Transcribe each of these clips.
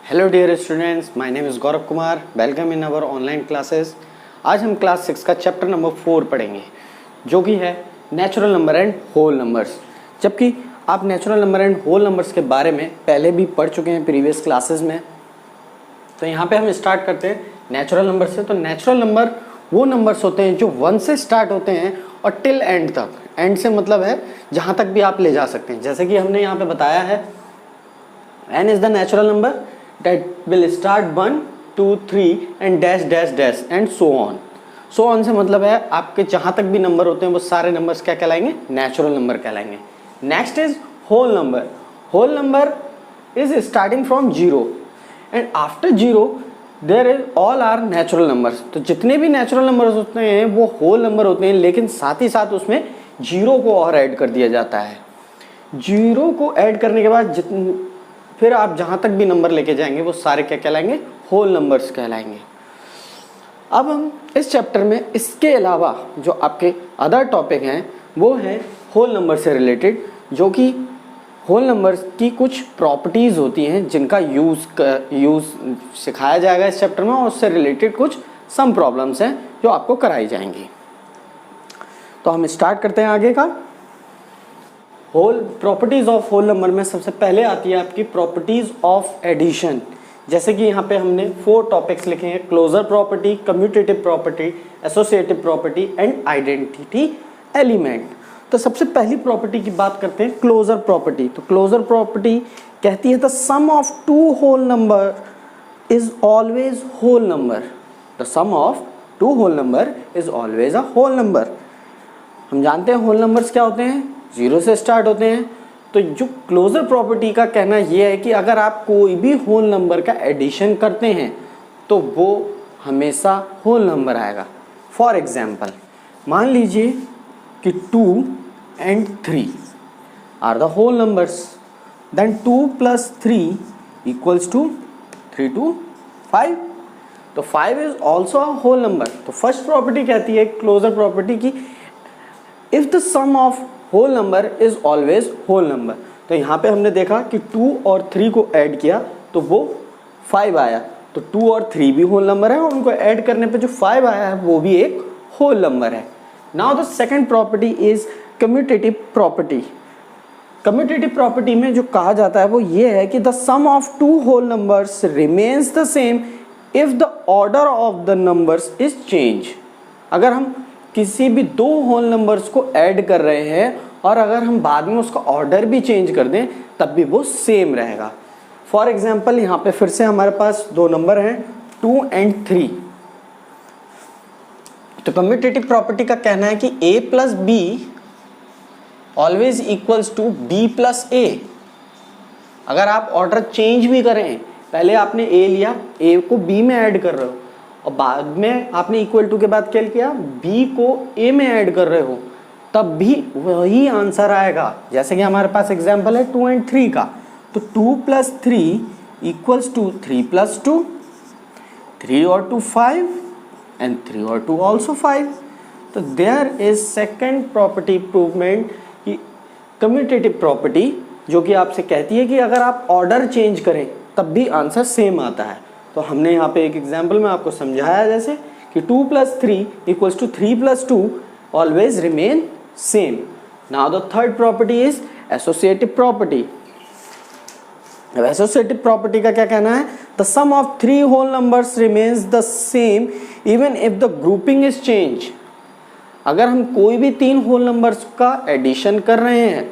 Hello dear students, my name is Gaurav Kumar. Welcome in our online classes. आज हम class 6 का chapter number 4 पढ़ेंगे, जो कि है natural number and whole numbers. जबकि आप natural number and whole numbers के बारे में पहले भी पढ़ चुके हैं प्रीवियस क्लासेस में। तो यहाँ पे हम स्टार्ट करते हैं नेचुरल नंबर से। तो नेचुरल नंबर वो नंबर्स होते हैं जो 1 से स्टार्ट होते हैं और टिल एंड तक। एंड से मतलब है जहाँ तक भी आप ले जा सकते हैं। जैसे कि हमने यहाँ पे बताया है, n is the natural number that will start 1 2 3 and dash dash dash and so on। so on से मतलब है आपके जहाँ तक भी नंबर होते हैं वो सारे नंबर्स क्या कहलाएंगे? नेचुरल नंबर कहलाएंगे। Next is whole number. Whole number is starting from 0 and after 0 there is all are natural numbers. तो जितने भी नेचुरल नंबर्स होते हैं वो होल नंबर होते हैं, लेकिन साथ ही साथ उसमें 0 को और ऐड कर दिया जाता है। 0 को ऐड करने के बाद फिर आप जहाँ तक भी नंबर लेके जाएंगे वो सारे क्या कहलाएंगे? होल नंबर्स कहलाएंगे। अब हम इस चैप्टर में इसके अलावा जो आपके अदर टॉपिक हैं वो हैं होल नंबर से रिलेटेड, जो कि होल नंबर्स की कुछ प्रॉपर्टीज़ होती हैं जिनका यूज़ सिखाया जाएगा इस चैप्टर में, और उससे रिलेटेड कुछ सम प्रॉब्लम्स हैं जो आपको कराई जाएंगी। तो हम स्टार्ट करते हैं आगे का। Whole properties of whole number में सबसे पहले आती है आपकी प्रॉपर्टीज़ ऑफ एडिशन। जैसे कि यहाँ पे हमने 4 टॉपिक्स लिखे हैं: closure property, commutative property, associative property and identity element. तो सबसे पहली प्रॉपर्टी की बात करते हैं, क्लोजर प्रॉपर्टी। तो क्लोजर प्रॉपर्टी कहती है the sum of 2 whole number is always whole number. The sum of 2 whole number is always a whole number. हम जानते हैं होल नंबर्स क्या होते हैं? 0 से स्टार्ट होते हैं। तो जो क्लोजर प्रॉपर्टी का कहना यह है कि अगर आप कोई भी होल नंबर का एडिशन करते हैं तो वो हमेशा होल नंबर आएगा। फॉर एग्जाम्पल, मान लीजिए कि 2 and 3 are the whole numbers, then 2 + 3 = 3 to 5। तो 5 is also a whole number. तो फर्स्ट प्रॉपर्टी कहती है क्लोजर प्रॉपर्टी की if the sum of whole number is always whole number. तो यहाँ पे हमने देखा कि 2 और 3 को ऐड किया तो वो 5 आया। तो 2 और 3 भी होल नंबर है और उनको ऐड करने पे जो 5 आया है वो भी एक होल नंबर है। Now the second property is commutative property. Commutative property में जो कहा जाता है वो ये है कि the sum of 2 whole numbers remains the same if the order of the numbers is change. अगर हम किसी भी 2 होल नंबर्स को ऐड कर रहे हैं और अगर हम बाद में उसका ऑर्डर भी चेंज कर दें तब भी वो सेम रहेगा। फॉर एग्जाम्पल, यहाँ पे फिर से हमारे पास 2 नंबर हैं 2 and 3। तो कम्यूटेटिव प्रॉपर्टी का कहना है कि a + b always equals to b + a। अगर आप ऑर्डर चेंज भी करें, पहले आपने a लिया, a को b में ऐड कर रहे हो और बाद में आपने इक्वल टू के बाद क्या किया, b को a में ऐड कर रहे हो, तब भी वही आंसर आएगा। जैसे कि हमारे पास एग्जांपल है 2 and 3 का। तो 2 + 3 = 3 + 2, 3 और 2 5 and 3 और 2 also 5। तो देयर इज सेकंड प्रॉपर्टी प्रूवमेंट की कम्यूटेटिव प्रॉपर्टी, जो कि आपसे कहती है कि अगर आप ऑर्डर चेंज करें तब भी आंसर सेम आता है। तो हमने यहाँ पे एक एग्जाम्पल में आपको समझाया जैसे कि 2 + 3 = 3 + 2 always remain same. Now the third property is associative property. अब एसोसिएटिव प्रॉपर्टी का क्या कहना है? The sum of 3 whole numbers remains the same even if the grouping is change. अगर हम कोई भी 3 होल नंबर्स का एडिशन कर रहे हैं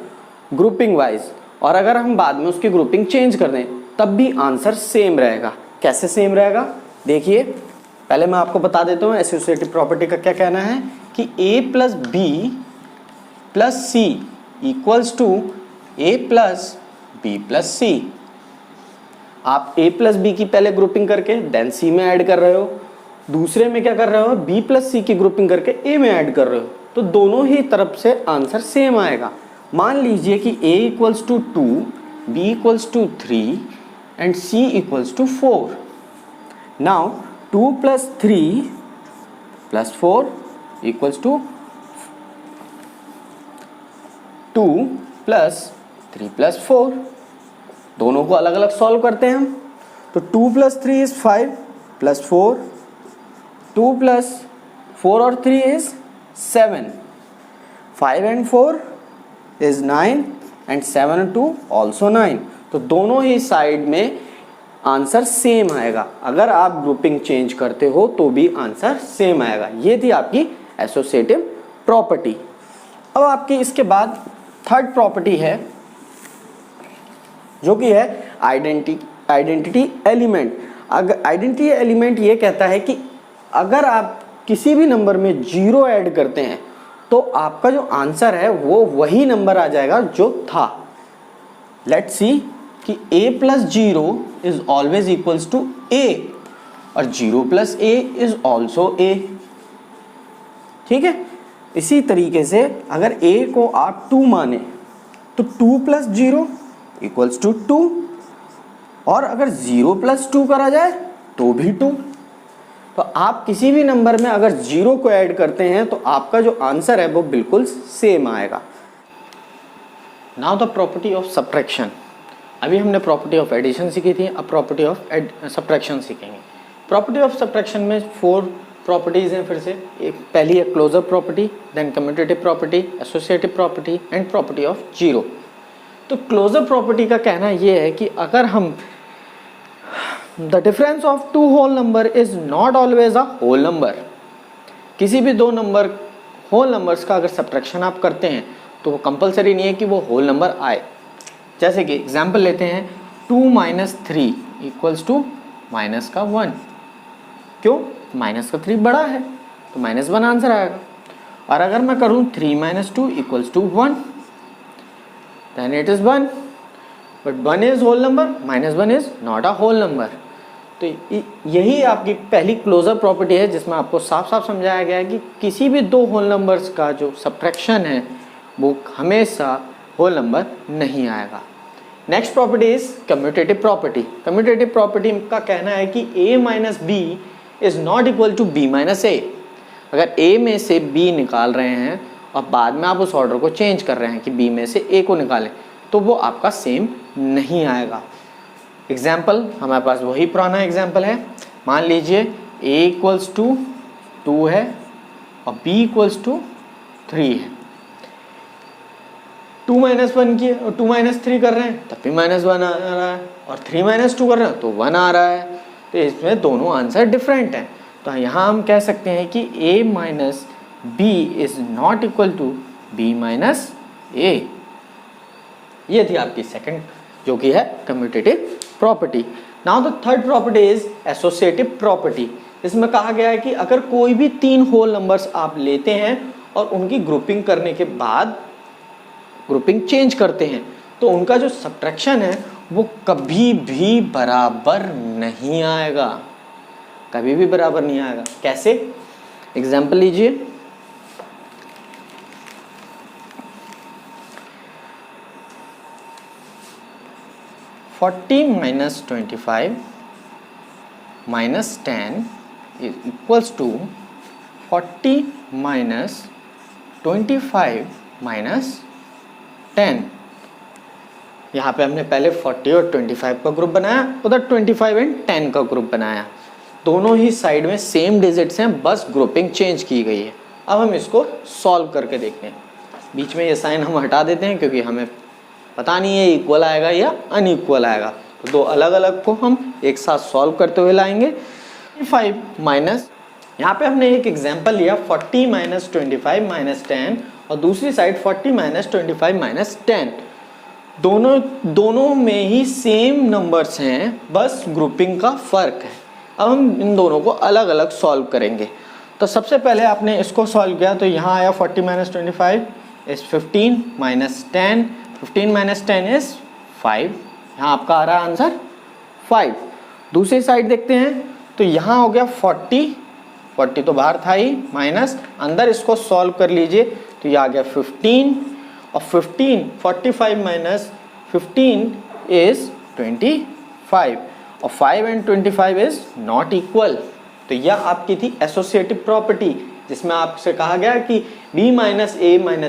ग्रुपिंग वाइज और अगर हम बाद में उसकी ग्रुपिंग चेंज कर दें तब भी आंसर सेम रहेगा। कैसे सेम रहेगा? देखिए, पहले मैं आपको बता देता हूँ एसोसिएटिव प्रॉपर्टी का क्या कहना है कि a + b + c = a + b + c। आप a + b की पहले ग्रुपिंग करके देन c में ऐड कर रहे हो, दूसरे में क्या कर रहे हो, b + c की ग्रुपिंग करके a में ऐड कर रहे हो, तो दोनों ही तरफ से आंसर सेम आएगा। मान लीजिए कि a = 2, b = 3 and c = 4। now 2 + 3 + 4 = 2 + 3 + 4। दोनों को अलग अलग सॉल्व करते हैं हम। तो 2 + 3 इज 5 + 4, 2 + 4 और 3 is 7, 5 and 4 is 9 and 7 and 2 also 9। तो दोनों ही साइड में आंसर सेम आएगा। अगर आप ग्रुपिंग चेंज करते हो तो भी आंसर सेम आएगा। ये थी आपकी एसोसिएटिव प्रॉपर्टी। अब आपकी इसके बाद थर्ड प्रॉपर्टी है जो कि है आइडेंटिटी एलिमेंट। अगर आइडेंटिटी एलिमेंट ये कहता है कि अगर आप किसी भी नंबर में 0 ऐड करते हैं तो आपका जो आंसर है वो वही नंबर आ जाएगा जो था। लेट्स सी कि a + 0 is always equals to a और 0 + a इज ऑल्सो a। ठीक है, इसी तरीके से अगर a को आप 2 माने तो 2 + 0 इक्वल्स टू 2 और अगर 0 + 2 करा जाए तो भी 2। तो आप किसी भी नंबर में अगर 0 को ऐड करते हैं तो आपका जो आंसर है वो बिल्कुल सेम आएगा। Now the property of subtraction. अभी हमने प्रॉपर्टी ऑफ एडिशन सीखी थी, अब प्रॉपर्टी ऑफ सब्ट्रैक्शन सीखेंगे। प्रॉपर्टी ऑफ सब्ट्रैक्शन में 4 प्रॉपर्टीज हैं फिर से। एक पहली है closure property, then commutative property, associative property and property of zero. तो क्लोजर प्रॉपर्टी का कहना ये है कि अगर हम the difference of 2 whole number is not always a whole number, किसी भी 2 नंबर होल नंबर्स का अगर सब्ट्रैक्शन आप करते हैं तो वो कंपलसरी नहीं है कि वो होल नंबर आए। जैसे कि एग्जाम्पल लेते हैं 2 - 3 इक्वल्स टू -1। क्यों? -3 बड़ा है तो -1 आंसर आएगा। और अगर मैं करूँ 3 - 2 equals to 1 then it is 1, but 1 is whole number, -1 is not a whole number. तो यही आपकी पहली क्लोजर प्रॉपर्टी है जिसमें आपको साफ साफ समझाया गया है कि किसी भी 2 होल नंबर्स का जो सब्ट्रैक्शन है वो हमेशा होल नंबर नहीं आएगा। Next property is commutative property. Commutative property का कहना है कि a - b is not equal to b - a। अगर a में से b निकाल रहे हैं और बाद में आप उस ऑर्डर को चेंज कर रहे हैं कि b में से a को निकालें तो वो आपका सेम नहीं आएगा। एग्जाम्पल हमारे पास वही पुराना एग्जाम्पल है। मान लीजिए a इक्वल्स टू 2 है और b इक्वल्स टू 3 है। 2 - 1 की 2 - 3 कर रहे हैं तब भी -1 आ रहा है और 3 - 2 कर रहे हैं तो 1 आ रहा है। तो इसमें दोनों आंसर डिफरेंट हैं। तो यहाँ हम कह सकते हैं कि a - b is not equal to b - a। ये थी आपकी सेकंड जो कि है commutative property. Now the third property is associative property. इसमें कहा गया है कि अगर कोई भी 3 होल नंबर्स आप लेते हैं और उनकी ग्रुपिंग करने के बाद ग्रुपिंग चेंज करते हैं तो उनका जो सब्ट्रैक्शन है वो कभी भी बराबर नहीं आएगा, कभी भी बराबर नहीं आएगा। कैसे? एग्जाम्पल लीजिए, (40 - 25 - 10 इक्वल्स टू 40 - 25 - 10। यहाँ पे हमने पहले 40 और 25 का ग्रुप बनाया, उधर 25 एंड 10 का ग्रुप बनाया। दोनों ही साइड में सेम डिजिट्स हैं, बस ग्रुपिंग चेंज की गई है। अब हम इसको सॉल्व करके देखते हैं। बीच में ये साइन हम हटा देते हैं क्योंकि हमें पता नहीं है इक्वल आएगा या अनइक्वल आएगा। तो 2 अलग अलग को हम एक साथ सॉल्व करते हुए लाएंगे। 5 माइनस, यहाँ पे हमने एक एग्जाम्पल लिया 40 - 25 - 10 और दूसरी साइड 40 - 25 - 10। दोनों में ही सेम नंबर्स हैं, बस ग्रुपिंग का फ़र्क है। अब हम इन दोनों को अलग अलग सॉल्व करेंगे। तो सबसे पहले आपने इसको सॉल्व किया तो यहाँ आया 40 - 25 इज 15 - 10, 15 - 10 इज 5। यहाँ आपका आ रहा आंसर 5। दूसरी साइड देखते हैं तो यहाँ हो गया 40 तो बाहर था ही, माइनस अंदर इसको सॉल्व कर लीजिए तो ये आ गया 15 और 45 - 15 इज 25 और 5 एंड 25 इज नॉट इक्वल। तो यह आपकी थी एसोसिएटिव प्रॉपर्टी जिसमें आपसे कहा गया कि b - a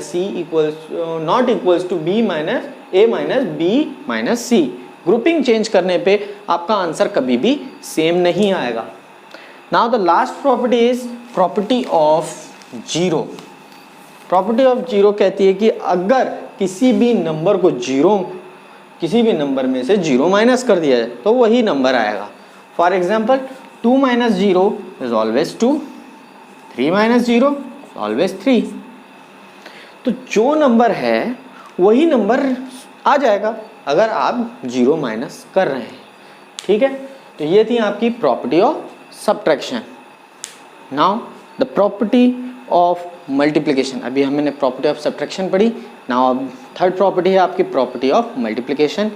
- c equals not equals to b - a - b - c। Grouping change करने पे आपका आंसर कभी भी सेम नहीं आएगा। Now the last property is property of zero. Property of zero कहती है कि अगर किसी भी नंबर को किसी भी नंबर में से जीरो माइनस कर दिया जाए तो वही नंबर आएगा। For example 2 minus zero is always 2, 3 minus zero always 3। तो जो नंबर है वही नंबर आ जाएगा अगर आप जीरो माइनस कर रहे हैं। ठीक है, तो ये थी आपकी property of subtraction. Now the property of multiplication. अभी हमने प्रॉपर्टी ऑफ सब्ट्रैक्शन पढ़ी। नाउ अब थर्ड प्रॉपर्टी है आपकी प्रॉपर्टी ऑफ मल्टीप्लिकेशन।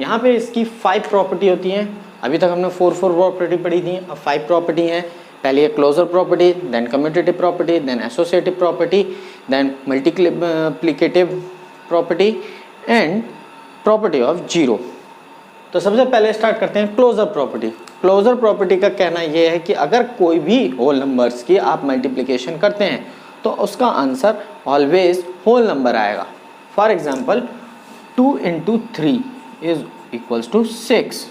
यहाँ पे इसकी 5 प्रॉपर्टी होती हैं। अभी तक हमने 4 प्रॉपर्टी पढ़ी थी, अब 5 प्रॉपर्टी हैं। पहले है closure property, then commutative property, then associative property, then multiplicative property and property of zero. तो सबसे पहले स्टार्ट करते हैं क्लोजर प्रॉपर्टी। क्लोजर प्रॉपर्टी का कहना यह है कि अगर कोई भी होल नंबर्स की आप मल्टीप्लिकेशन करते हैं तो उसका आंसर ऑलवेज होल नंबर आएगा। For example 2 × 3 is equals to 6।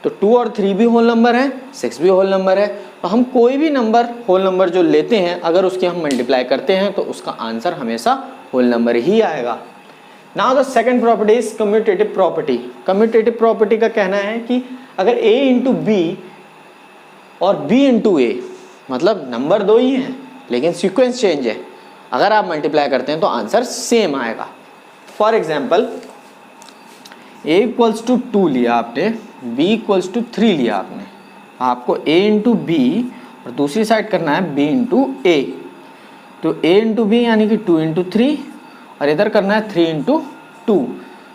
तो 2 और 3 भी होल नंबर है, 6 भी होल नंबर है। तो हम कोई भी नंबर होल नंबर जो लेते हैं अगर उसकी हम मल्टीप्लाई करते हैं तो उसका आंसर हमेशा होल नंबर ही आएगा। Now the second property is commutative property. Commutative property का कहना है कि अगर a × b और b × a, मतलब नंबर दो ही हैं लेकिन सीक्वेंस चेंज है, अगर आप मल्टीप्लाई करते हैं तो आंसर सेम आएगा। फॉर एग्जाम्पल a = 2 लिया आपने, b = 3 लिया आपने, आपको a × b और दूसरी साइड करना है b × a। तो a × b यानी कि 2 × 3 और इधर करना है 3 × 2।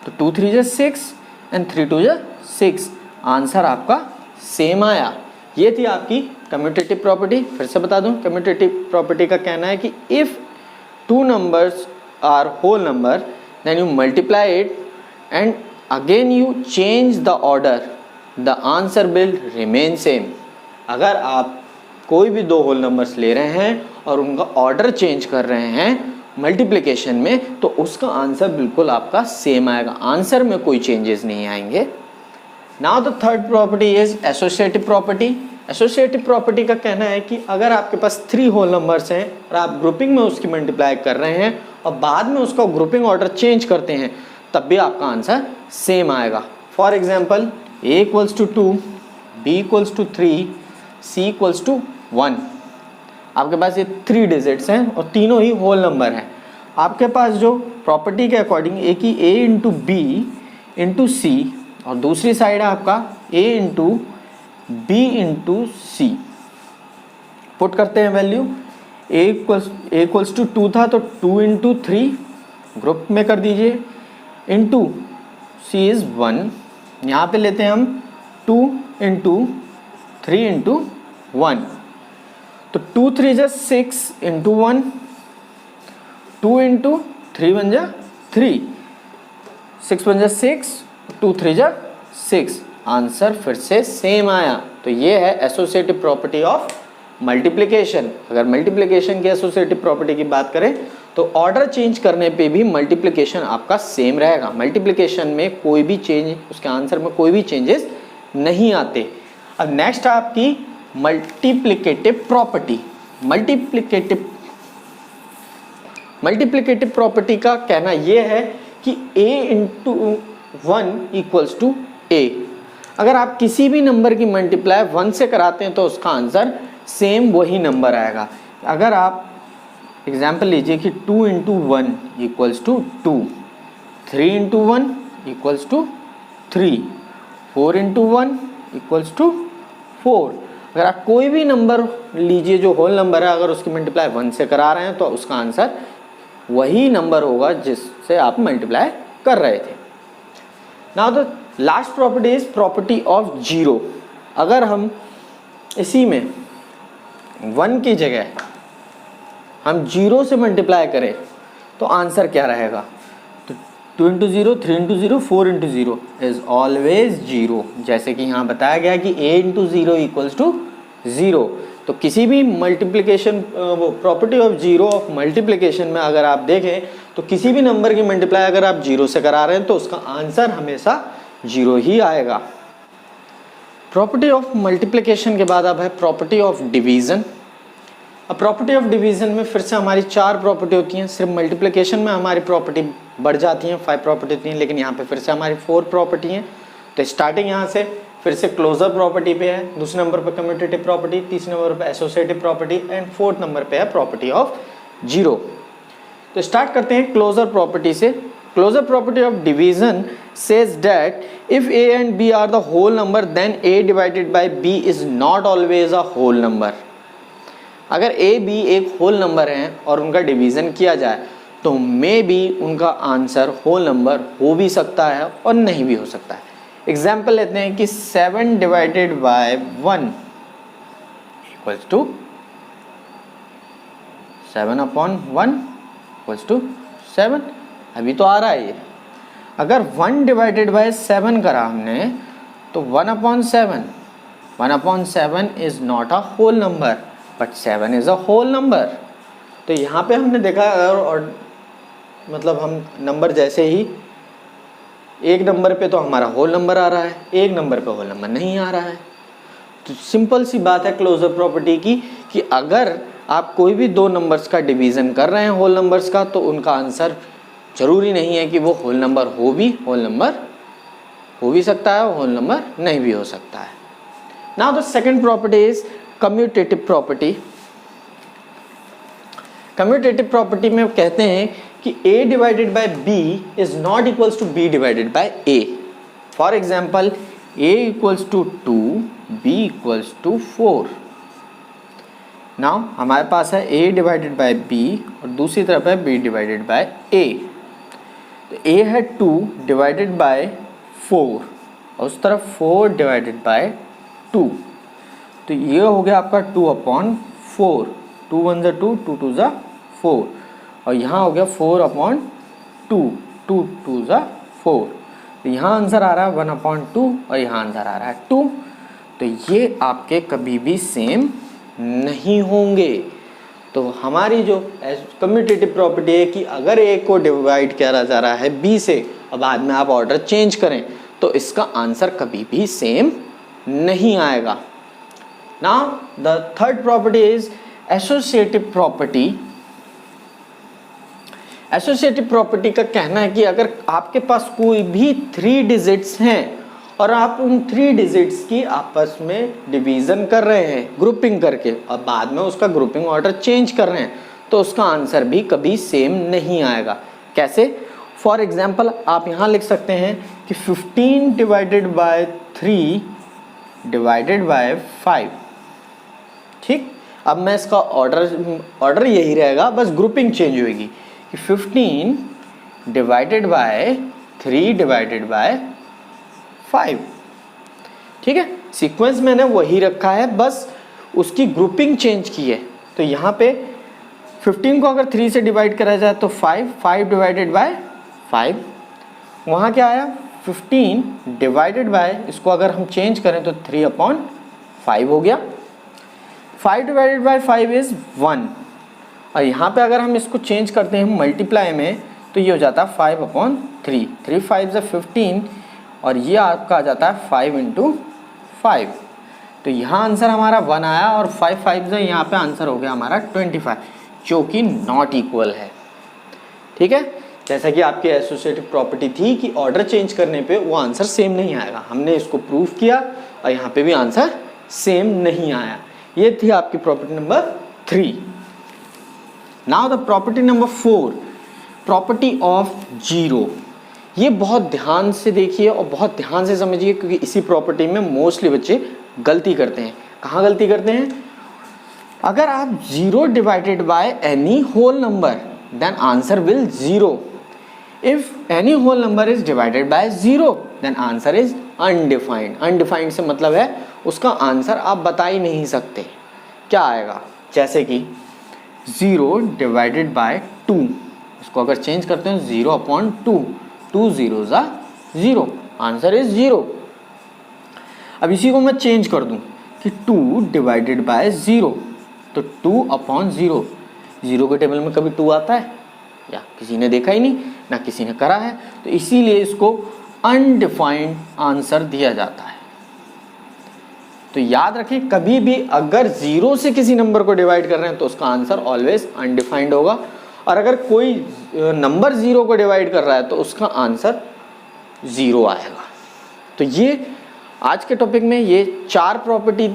तो 2 × 3 = 6 एंड 3 × 2 = 6। आंसर आपका सेम आया। ये थी आपकी कम्यूटेटिव प्रॉपर्टी। फिर से बता दूं, कम्यूटेटिव प्रॉपर्टी का कहना है कि if 2 numbers are whole number then you multiply it and again you change the order, the answer will remain same. अगर आप कोई भी 2 होल नंबर्स ले रहे हैं और उनका ऑर्डर चेंज कर रहे हैं मल्टीप्लिकेशन में तो उसका आंसर बिल्कुल आपका सेम आएगा, आंसर में कोई चेंजेस नहीं आएंगे। Now the third property is associative property. Associative property का कहना है कि अगर आपके पास 3 होल नंबर्स हैं और आप ग्रुपिंग में उसकी मल्टीप्लाई कर रहे हैं और बाद में उसका ग्रुपिंग ऑर्डर चेंज करते हैं तब भी आपका आंसर सेम आएगा। For example a = 2, b = 3, c = 1। आपके पास ये 3 डिजिट्स हैं और तीनों ही होल नंबर हैं। आपके पास जो प्रॉपर्टी के अकॉर्डिंग एक ही a × b × c और दूसरी साइड है आपका a × b × c। पुट करते हैं वैल्यू। a = 2 था तो 2 × 3 ग्रुप में कर दीजिए इंटू c इज़ 1। यहाँ पे लेते हैं हम 2 × 3 × 1। तो 2 × 3 = 6 × 1, 2 × 3 बन जा 3, 6 बन जा 6, 2 × 3 = 6। आंसर फिर से सेम आया। तो ये है एसोसिएटिव प्रॉपर्टी ऑफ मल्टीप्लिकेशन। अगर मल्टीप्लिकेशन की एसोसिएटिव प्रॉपर्टी की बात करें तो ऑर्डर चेंज करने पे भी मल्टीप्लिकेशन आपका सेम रहेगा। मल्टीप्लिकेशन में कोई भी चेंज, उसके आंसर में कोई भी चेंजेस नहीं आते। अब नेक्स्ट आपकी मल्टीप्लिकेटिव प्रॉपर्टी। मल्टीप्लिकेटिव प्रॉपर्टी का कहना यह है कि a × 1 = a। अगर आप किसी भी नंबर की मल्टीप्लाई 1 से कराते हैं तो उसका आंसर सेम वही नंबर आएगा। अगर आप एग्जाम्पल लीजिए कि 2 × 1 = 2, 3 × 1 = 3, 4 × 1 = 4। अगर आप कोई भी नंबर लीजिए जो होल नंबर है, अगर उसकी मल्टीप्लाई 1 से करा रहे हैं तो उसका आंसर वही नंबर होगा जिससे आप मल्टीप्लाई कर रहे थे। Now the last property is property of zero. अगर हम इसी में 1 की जगह हम 0 से मल्टीप्लाई करें तो आंसर क्या रहेगा? तो 2 × 0, 3 × 0, 4 × 0 इज ऑलवेज 0। जैसे कि यहाँ बताया गया कि a × 0 = 0। तो किसी भी मल्टीप्लिकेशन वो property of zero of multiplication में अगर आप देखें तो किसी भी नंबर की मल्टीप्लाई अगर आप 0 से करा रहे हैं तो उसका आंसर हमेशा जीरो ही आएगा। प्रॉपर्टी ऑफ मल्टीप्लिकेशन के बाद अब है प्रॉपर्टी ऑफ डिवीज़न। अब प्रॉपर्टी ऑफ डिवीज़न में फिर से हमारी 4 प्रॉपर्टी होती हैं। सिर्फ मल्टीप्लिकेशन में हमारी प्रॉपर्टी बढ़ जाती हैं, 5 प्रॉपर्टी होती हैं, लेकिन यहाँ पे फिर से हमारी 4 प्रॉपर्टी हैं। तो स्टार्टिंग यहाँ से फिर से क्लोजर प्रॉपर्टी पे है, दूसरे नंबर पर कम्यूटेटिव प्रॉपर्टी, तीसरे नंबर पर associative property and fourth number पे है प्रॉपर्टी ऑफ जीरो। तो स्टार्ट करते हैं क्लोजर प्रॉपर्टी से। Closure property of division says that if a and b are the whole number then a divided by b is not always a whole number। अगर a b एक whole number हैं और उनका division किया जाए तो may be उनका answer whole number हो भी सकता है और नहीं भी हो सकता है। एग्जाम्पल लेते हैं कि 7 divided by 1 equals to 7/1 equals to 7। अभी तो आ रहा है ये। अगर 1 डिवाइडेड बाय 7 करा हमने तो 1/7। 1/7 is not a whole number but 7 is a whole number. तो यहाँ पे हमने देखा और मतलब हम नंबर जैसे ही एक नंबर पे तो हमारा होल नंबर आ रहा है, एक नंबर पे होल नंबर नहीं आ रहा है। तो सिंपल सी बात है क्लोजर प्रॉपर्टी की कि अगर आप कोई भी दो नंबर्स का डिवीज़न कर रहे हैं होल नंबर्स का तो उनका आंसर जरूरी नहीं है कि वो होल नंबर हो भी, होल नंबर हो भी सकता है, होल नंबर नहीं भी हो सकता है। Now the second property is commutative property. Commutative property में कहते हैं कि a divided by b is not equals to b divided by a। For example a equals to 2, b equals to 4। Now हमारे पास है a डिवाइडेड बाय b और दूसरी तरफ है b डिवाइडेड बाय a। तो a है 2 डिवाइडेड बाय 4 और उस तरफ 4 डिवाइडेड बाय 2। तो ये हो गया आपका 2/4। 2 1 2, 2 2 4 और यहाँ हो गया 4/2, 2 2 4। तो यहाँ आंसर आ रहा है 1/2 और यहाँ आंसर आ रहा है 2। तो ये आपके कभी भी सेम नहीं होंगे। तो हमारी जो कम्यूटेटिव प्रॉपर्टी है कि अगर ए को डिवाइड किया जा रहा है बी से और बाद में आप ऑर्डर चेंज करें तो इसका आंसर कभी भी सेम नहीं आएगा। Now the third property is associative property. Associative property का कहना है कि अगर आपके पास कोई भी 3 डिजिट्स हैं और आप उन 3 डिजिट्स की आपस में डिवीज़न कर रहे हैं ग्रुपिंग करके और बाद में उसका ग्रुपिंग ऑर्डर चेंज कर रहे हैं तो उसका आंसर भी कभी सेम नहीं आएगा। कैसे? फॉर एग्जाम्पल आप यहाँ लिख सकते हैं कि 15 डिवाइडेड बाय 3 डिवाइडेड बाय 5। ठीक, अब मैं इसका ऑर्डर यही रहेगा, बस ग्रुपिंग चेंज होगी कि 15 डिवाइडेड बाय 3 डिवाइडेड बाय 5। ठीक है, सीक्वेंस मैंने वही रखा है, बस उसकी ग्रुपिंग चेंज की है। तो यहाँ पे 15 को अगर 3 से डिवाइड करा जाए तो 5 डिवाइडेड बाय 5। वहाँ क्या आया 15 डिवाइडेड बाय, इसको अगर हम चेंज करें तो 3/5 हो गया। 5 डिवाइडेड बाय 5 इज 1 और यहाँ पे अगर हम इसको चेंज करते हैं मल्टीप्लाई में तो ये हो जाता है 5/3। 3 5 15 और ये आपका आ जाता है 5 × 5। तो यहाँ आंसर हमारा 1 आया और 5 5 से यहाँ पे आंसर हो गया हमारा 25 जो कि नॉट इक्वल है। ठीक है, जैसा कि आपकी एसोसिएटिव प्रॉपर्टी थी कि ऑर्डर चेंज करने पे वो आंसर सेम नहीं आएगा, हमने इसको प्रूव किया और यहाँ पे भी आंसर सेम नहीं आया। ये थी आपकी property number 3। Now the property number 4, property of zero. ये बहुत ध्यान से देखिए और बहुत ध्यान से समझिए क्योंकि इसी प्रॉपर्टी में मोस्टली बच्चे गलती करते हैं। कहाँ गलती करते हैं? अगर आप 0 divided by any whole number then answer will 0। If any whole number is divided by 0 then answer is undefined. Undefined से मतलब है उसका आंसर आप बता ही नहीं सकते क्या आएगा। जैसे कि 0 डिवाइडेड बाय 2, इसको अगर चेंज करते हैं 0/2, 2 0 0, आंसर इज 0। अब इसी को मैं चेंज कर दूं कि 2 डिवाइडेड बाय 0 तो 2/0। 0 के टेबल में कभी 2 आता है या किसी ने देखा ही नहीं, ना किसी ने करा है, तो इसीलिए इसको अनडिफाइंड आंसर दिया जाता है। तो याद रखें, कभी भी अगर 0 से किसी नंबर को डिवाइड कर रहे हैं तो उसका आंसर ऑलवेज अनडिफाइंड होगा, और अगर कोई नंबर 0 को डिवाइड कर रहा है तो उसका आंसर 0 आएगा। तो ये आज के टॉपिक में ये 4 प्रॉपर्टी,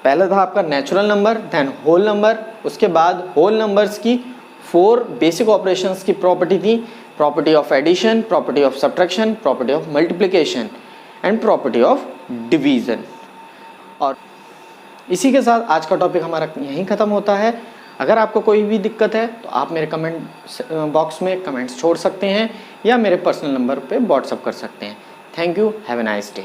पहला था आपका natural number, then whole number, उसके बाद होल नंबर्स की 4 बेसिक ऑपरेशंस की प्रॉपर्टी थी, property of addition, property of subtraction, property of multiplication and property of division. और इसी के साथ आज का टॉपिक हमारा यहीं ख़त्म होता है। अगर आपको कोई भी दिक्कत है तो आप मेरे कमेंट बॉक्स में कमेंट्स छोड़ सकते हैं या मेरे पर्सनल नंबर पे व्हाट्सअप कर सकते हैं। Thank you, have a nice day.